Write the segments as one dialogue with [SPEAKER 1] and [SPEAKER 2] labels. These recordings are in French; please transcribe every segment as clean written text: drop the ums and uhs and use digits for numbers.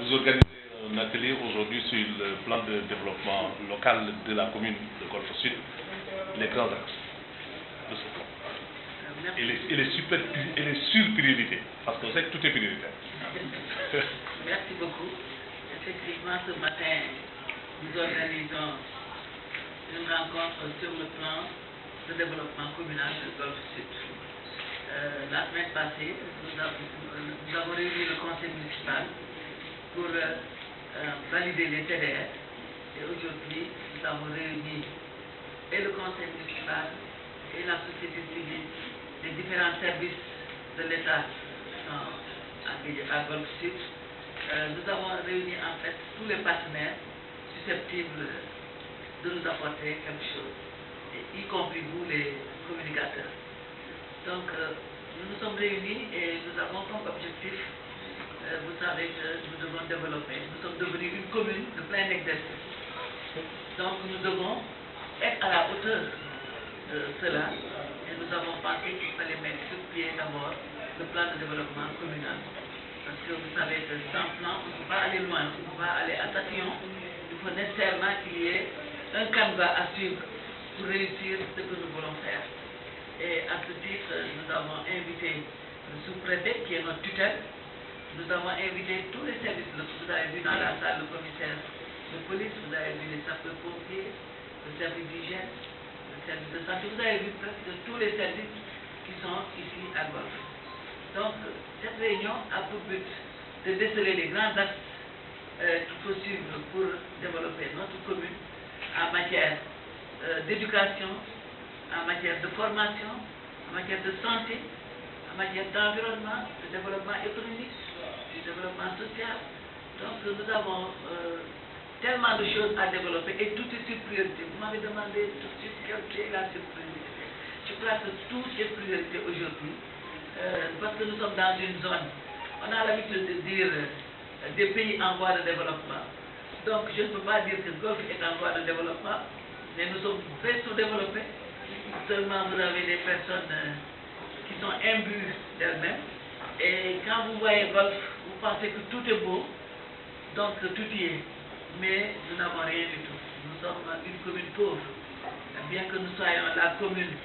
[SPEAKER 1] Vous organisez un atelier aujourd'hui sur le plan de développement local de la commune de Golfe Sud, les grands axes de ce plan. Et les sur-priorités, parce qu'on sait que tout est prioritaire.
[SPEAKER 2] Merci beaucoup. Effectivement, ce matin, nous organisons une rencontre sur le plan de développement communal de Golfe Sud. La semaine passée, nous avons réuni le conseil municipal pour valider les TDR. Et aujourd'hui, nous avons réuni et le conseil municipal et la société civile, les différents services de l'État à Golfe Sud. Nous avons réuni en fait tous les partenaires susceptibles de nous apporter quelque chose, y compris vous les communicateurs. Donc nous nous sommes réunis et nous avons comme objectif, vous savez que nous devons développer, nous sommes devenus une commune de plein exercice. Donc nous devons être à la hauteur de cela et nous avons pensé qu'il fallait mettre sur pied d'abord le plan de développement communal. Parce que vous savez que sans plan, on ne peut pas aller loin, on ne peut pas aller à tatillon. Il faut nécessairement qu'il y ait un canevas à suivre pour réussir ce que nous voulons faire. Et à ce titre, nous avons invité le sous-préfet qui est notre tutelle. Nous avons invité tous les services. Vous avez vu dans la salle le commissaire de police, vous avez vu les sapeurs-pompiers, le service d'hygiène, le service de santé. Vous avez vu presque tous les services qui sont ici à Golfe. Donc, cette réunion a pour but de déceler les grands axes qu'il faut suivre pour développer notre commune en matière d'éducation, en matière de formation, en matière de santé, en matière d'environnement, de développement économique, du développement social. Donc, nous avons tellement de choses à développer et tout est sur priorité. Vous m'avez demandé tout de suite quelle est la surpriorité. Je crois que tout est priorité aujourd'hui. Parce que nous sommes dans une zone, on a l'habitude de dire des pays en voie de développement. Donc je ne peux pas dire que Golfe est en voie de développement, mais nous sommes très sous-développés. Seulement vous avez des personnes qui sont imbues d'elles-mêmes. Et quand vous voyez Golfe, vous pensez que tout est beau, donc tout y est. Mais nous n'avons rien du tout. Nous sommes une commune pauvre. Bien que nous soyons la commune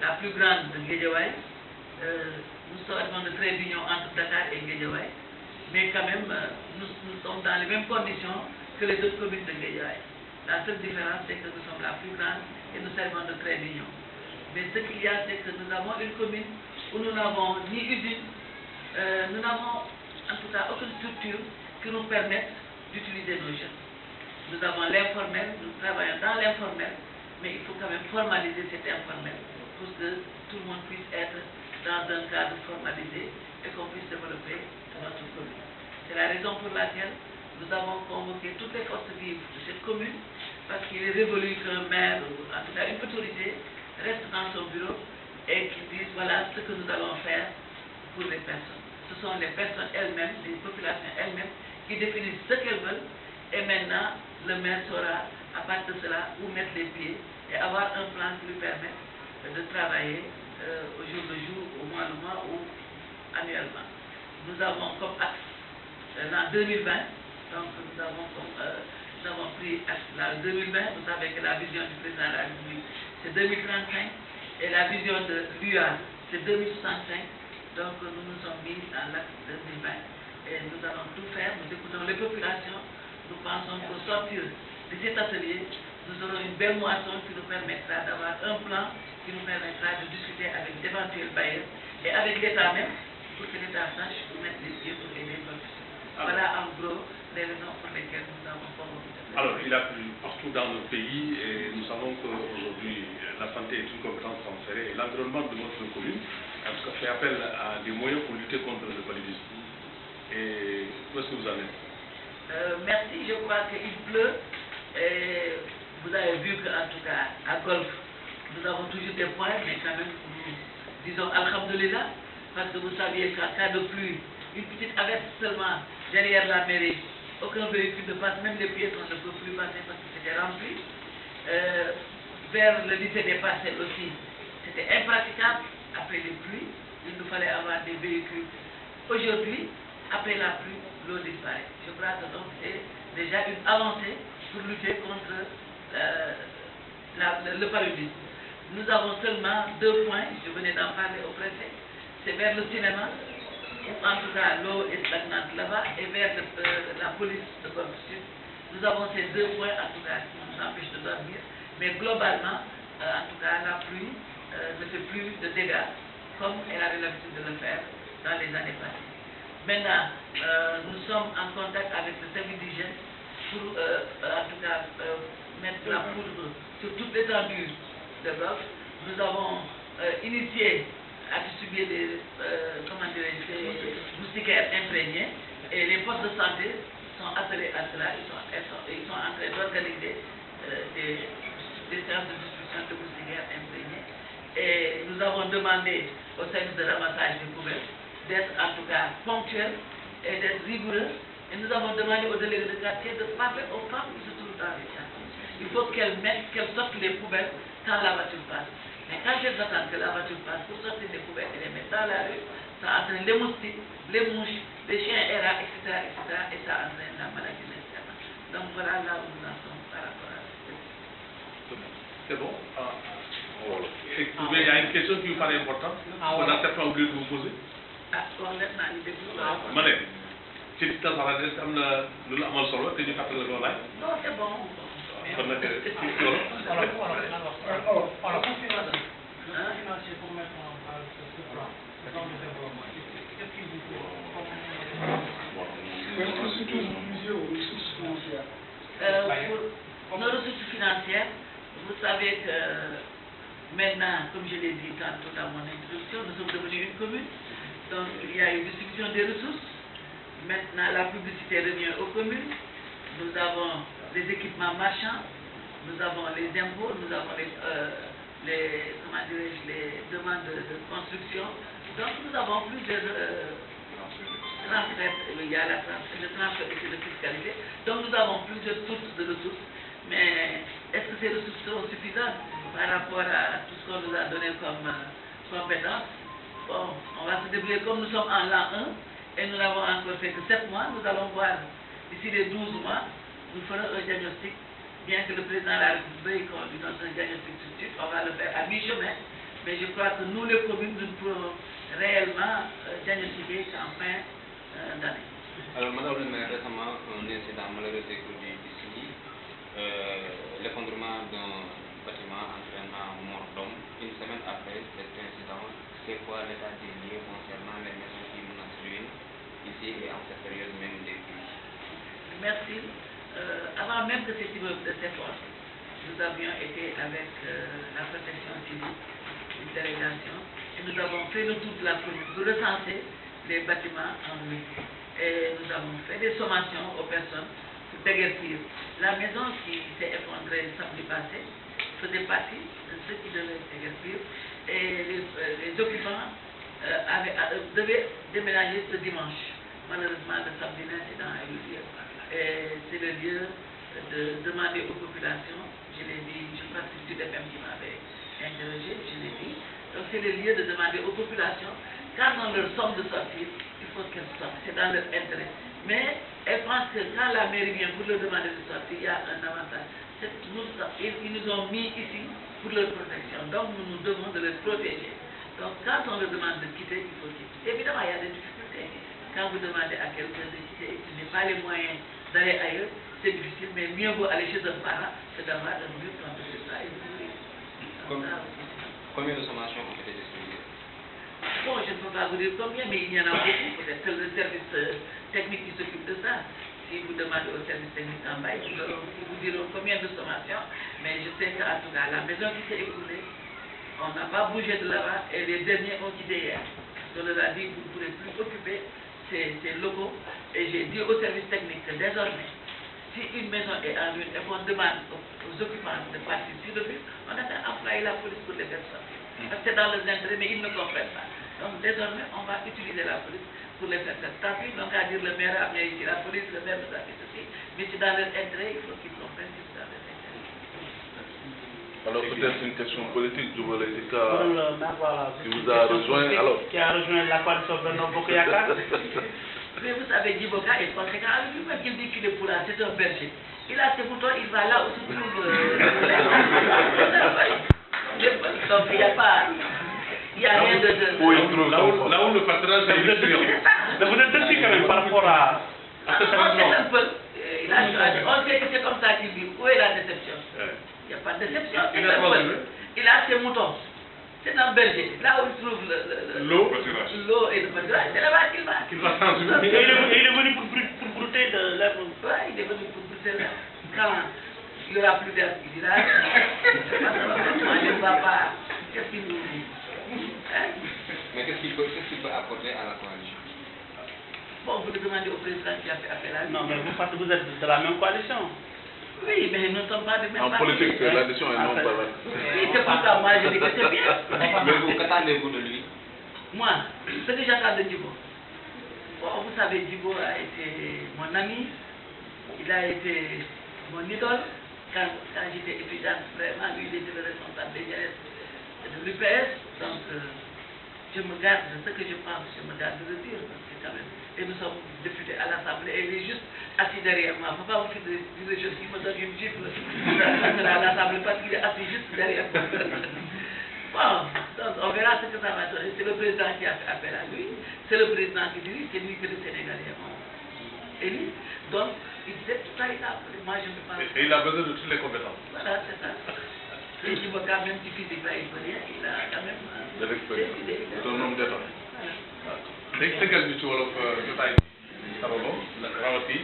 [SPEAKER 2] la plus grande de Guédiawaye, nous sortons de trait d'union entre Dakar et Guédiawaye, mais quand même, nous sommes dans les mêmes conditions que les autres communes de Guédiawaye. La seule différence, c'est que nous sommes la plus grande et nous servons de trait d'union. Mais ce qu'il y a, c'est que nous avons une commune où nous n'avons ni usine, nous n'avons en tout cas aucune structure qui nous permette d'utiliser nos jeunes. Nous avons l'informel, nous travaillons dans l'informel, mais il faut quand même formaliser cet informel pour que tout le monde puisse être dans un cadre formalisé et qu'on puisse développer notre commune. C'est la raison pour laquelle nous avons convoqué toutes les forces vives de cette commune, parce qu'il est révolu qu'un maire, ou en tout cas une autorité, reste dans son bureau et qu'il dise voilà ce que nous allons faire pour les personnes. Ce sont les personnes elles-mêmes, les populations elles-mêmes, qui définissent ce qu'elles veulent, et maintenant le maire saura à partir de cela où mettre les pieds et avoir un plan qui lui permette de travailler au jour le jour, au mois le mois ou annuellement. Nous avons comme axe l'an 2020, donc nous avons pris l'an 2020, vous savez que la vision du président de la République c'est 2035 et la vision de l'UA c'est 2065, donc nous nous sommes mis dans l'axe 2020 et nous allons tout faire, nous écoutons les populations, nous pensons qu'au sortir de cet atelier, nous aurons une belle moisson qui nous permettra d'avoir un plan qui nous permettra de discuter avec d'éventuels bailleurs et avec l'État même pour que l'État sache où mettre les pieds pour aider Golfe Sud. Voilà en gros les raisons pour lesquelles nous avons convoqué.
[SPEAKER 1] Alors, il a plu partout dans le pays et nous savons qu'aujourd'hui la santé est une compétence transférée et l'environnement de notre commune en tout cas fait appel à des moyens pour lutter contre le paludisme. Et où est-ce que vous en êtes?
[SPEAKER 2] Merci, je crois qu'il pleut et vous avez vu qu'en tout cas à Golfe, nous avons toujours des points, mais quand même, nous disons Alhamdulillah, parce que vous saviez qu'en cas de pluie, une petite averse seulement derrière la mairie, aucun véhicule ne passe, même les piétons ne peuvent plus passer parce que c'était rempli. Vers le lycée des parcelles aussi, c'était impraticable après les pluies, il nous fallait avoir des véhicules. Aujourd'hui, après la pluie, l'eau disparaît. Je crois que donc c'est déjà une avancée pour lutter contre le paludisme. Nous avons seulement 2 points, je venais d'en parler au préfet, c'est vers le cinéma, où en tout cas l'eau est stagnante là-bas, et vers la police de Golfe Sud. Nous avons ces 2 points en tout cas qui nous empêchent de dormir, mais globalement, en tout cas la pluie ne fait plus de dégâts comme elle avait l'habitude de le faire dans les années passées. Maintenant, nous sommes en contact avec le service d'hygiène pour en tout cas mettre la poudre sur toute l'étendue de Golfe. Nous avons initié à distribuer des moustiquaires imprégnés et les postes de santé sont attelés à cela. Ils sont en train d'organiser des séances de distribution de moustiquaires imprégnés. Et nous avons demandé au service de ramassage des poubelles d'être en tout cas ponctuel et d'être rigoureux. Et nous avons demandé aux délégués de quartier de parler aux femmes qui se trouvent dans les quartiers. Il faut qu'elles sortent les poubelles quand la voiture passe. Mais quand elles attendent que la voiture passe pour sortir les poubelles et les mettre dans la rue, ça entraîne les moustiques, les mouches, les chiens errants, etc., et ça entraîne la maladie d'interne. Donc voilà là où nous en sommes par rapport à ça.
[SPEAKER 1] C'est bon. Il y a une question qui vous paraît importante. On a certainement oublié de vous poser. Si tu t'en parles, am na lu la amal solo te ñu fàttali la laaj.
[SPEAKER 2] Non, c'est bon.
[SPEAKER 1] Kon nag ci wolof.
[SPEAKER 3] Financier pour mettre en place ce plan dans le développement. Qu'est-ce qu'il vous faut?
[SPEAKER 4] Surtout musée aux ressources financières.
[SPEAKER 2] Pour nos ressources financières, vous savez que maintenant, comme je l'ai dit tantôt dans mon introduction, nous sommes devenus une commune. Donc il y a une distribution des ressources. Maintenant, la publicité revient aux communes. Nous avons les équipements marchands, nous avons les impôts, nous avons les demandes de construction. Donc nous avons plusieurs transferts, il y a le transfert de fiscalité. Donc nous avons plusieurs sources de ressources. Mais est-ce que ces ressources seront suffisantes par rapport à tout ce qu'on nous a donné comme compétences? Bon, on va se débrouiller comme nous sommes en l'an 1 et nous n'avons encore fait que 7 mois. Nous allons voir d'ici les 12 mois, nous ferons un diagnostic. Bien que le président de la République qu'on lui donne un diagnostic tout de suite, on va le faire à mi-chemin. Mais je crois que nous, les communes, nous pourrons réellement diagnostiquer en fin d'année.
[SPEAKER 5] Alors, madame le maire, récemment, un incident malheureux s'est produit ici. L'effondrement d'un bâtiment entraînant mort d'homme. Une semaine après cet incident, c'est quoi l'état des lieux concernant les maisons qui menacent ruine ici et en cette période même des pluies?
[SPEAKER 2] Merci. Avant même que cet immeuble s'effondre, nous avions été avec la protection civile, une délégation, et nous avons fait le tour de la commune pour recenser les bâtiments en ruine. Et nous avons fait des sommations aux personnes pour déguerpir. La maison qui s'est effondrée samedi passé faisait partie de ceux qui devaient déguerpir et les occupants devaient déménager ce dimanche. Malheureusement, le samedi, l'incident a eu lieu. Et c'est le lieu de demander aux populations, je l'ai dit, je crois que c'est Sud FM qui m'avait interrogé, je l'ai dit. Donc c'est le lieu de demander aux populations, quand on leur somme de sortir, il faut qu'elles sortent, c'est dans leur intérêt. Mais elles pensent que quand la mairie vient pour leur demander de sortir, il y a un avantage. Ils nous ont mis ici pour leur protection, donc nous nous devons de les protéger. Donc quand on leur demande de quitter, il faut quitter. Évidemment, il y a des difficultés. Quand vous demandez à quelqu'un de quitter et qu'il n'a pas les moyens d'aller ailleurs, c'est difficile, mais mieux vaut aller chez un parent que d'avoir un mur contre ça et mourir.
[SPEAKER 5] Combien de sommations ont été distribuées?
[SPEAKER 2] Bon, je ne peux pas vous dire combien, mais il y en a beaucoup. Peut-être que le service technique qui s'occupe de ça. Si vous demandez au service technique en bas, ils vous diront combien de sommations. Mais je sais qu'en tout cas, la maison qui s'est écoulée, on n'a pas bougé de là-bas et les derniers ont quitté hier. On leur a dit que vous ne pourrez plus occuper ces locaux. Et j'ai dit au service technique que désormais, si une maison est en ruine et qu'on demande aux occupants de partir sur le but, on a fait employer la police pour les faire sortir. Parce que c'est dans leurs intérêts, mais ils ne comprennent pas. Donc désormais, on va utiliser la police pour les faire sortir. Tant pis, donc à dire le maire a bien ici la police, le maire nous a fait ceci, mais c'est dans leurs intérêts, il faut qu'ils comprennent que c'est dans leurs intérêts.
[SPEAKER 6] Alors peut-être une question politique, du volet qui
[SPEAKER 3] Voilà,
[SPEAKER 6] vous a rejoint. Alors,
[SPEAKER 3] qui a rejoint la coalition Benno Bokk Yakaar.
[SPEAKER 2] Mais vous savez, Djiboka est conséquent avec lui-même. Il dit qu'il est pour là, c'est un berger. Il a ses moutons, il va là où se trouve donc il n'y a pas... Il n'y a rien de...
[SPEAKER 1] Là où le partenariat c'est l'expérience.
[SPEAKER 7] Mais vous êtes dessus quand même par rapport à ce changement.
[SPEAKER 2] Un peu. Il a choisi. On sait que c'est comme ça qu'il dit. Où est la déception? Il n'y a pas de déception. Il a ses moutons. C'est un berger. Là où il trouve
[SPEAKER 1] L'eau
[SPEAKER 2] et le pâturage, c'est là-bas qu'il va.
[SPEAKER 1] qu'il va s'en
[SPEAKER 7] Et il est venu pour brouter de l'herbe.
[SPEAKER 2] Oui, il est venu pour brouter l'herbe. Quand il n'y aura plus d'herbe, il dira, je ne va pas. Qu'est-ce qu'il nous dit?
[SPEAKER 5] Mais qu'est-ce qu'il peut apporter à la coalition?
[SPEAKER 2] Bon, vous le demandez au président qui a fait appel à lui.
[SPEAKER 7] Non, mais vous êtes de la même coalition.
[SPEAKER 2] Oui, mais nous ne sommes pas de même
[SPEAKER 6] En
[SPEAKER 2] parti.
[SPEAKER 6] politique, c'est l'addition et non pas la...
[SPEAKER 2] Oui, c'est pour ça, moi, je dis que c'est bien.
[SPEAKER 5] Mais vous, qu'attendez-vous de lui?
[SPEAKER 2] Moi, ce que j'attends de Djibo, bon, vous savez, Djibo a été mon ami, il a été mon idole. Quand j'étais étudiante, vraiment, lui, il était le responsable des jeunesse de l'UPS. Donc, je me garde ce que je pense, je me garde de le dire, parce que quand même, et nous sommes députés à l'Assemblée, et il est juste assis derrière moi. Il ne faut pas vous faire des choses qui me donnent une gifle à l'Assemblée, parce qu'il est assis juste derrière moi. Bon, donc on verra ce que ça va donner. C'est le président qui a fait appel à lui, c'est le président qui dirige, c'est lui que les Sénégalais ont élu. Donc, il sait tout ça, il a appelé. Moi, je ne peux pas.
[SPEAKER 1] Et il a besoin de toutes les compétences.
[SPEAKER 2] Voilà, c'est ça. Et il va quand même, si physique là, il peut rien, il a quand même.
[SPEAKER 6] De l'expérience. C'est un homme d'État.
[SPEAKER 1] léegi tëggal bi ci wolof jotaay bi sarolo rawati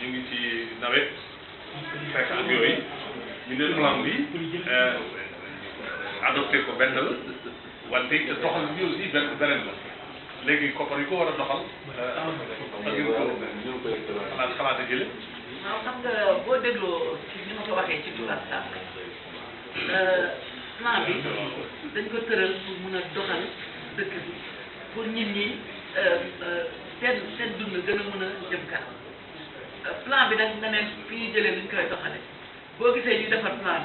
[SPEAKER 1] ñu ngi ci nawet fekk ak yooyu ñu ne plan bi adopté ko benn la wante te doxal bi aussi beneen la léegi koppar yi ko war a doxal xalaat a jële
[SPEAKER 2] waaw xam nga boo dégloo ci ni ma ko waxee ci tubaab sax plan bi dañ ko tëral pour mun a doxal dëkk bi pour nit ñi seen dund gën a mën a jëm kanam plan bi nag nga ne fi ñu jëlee ni ñu koy doxale boo gisee ñu defar plan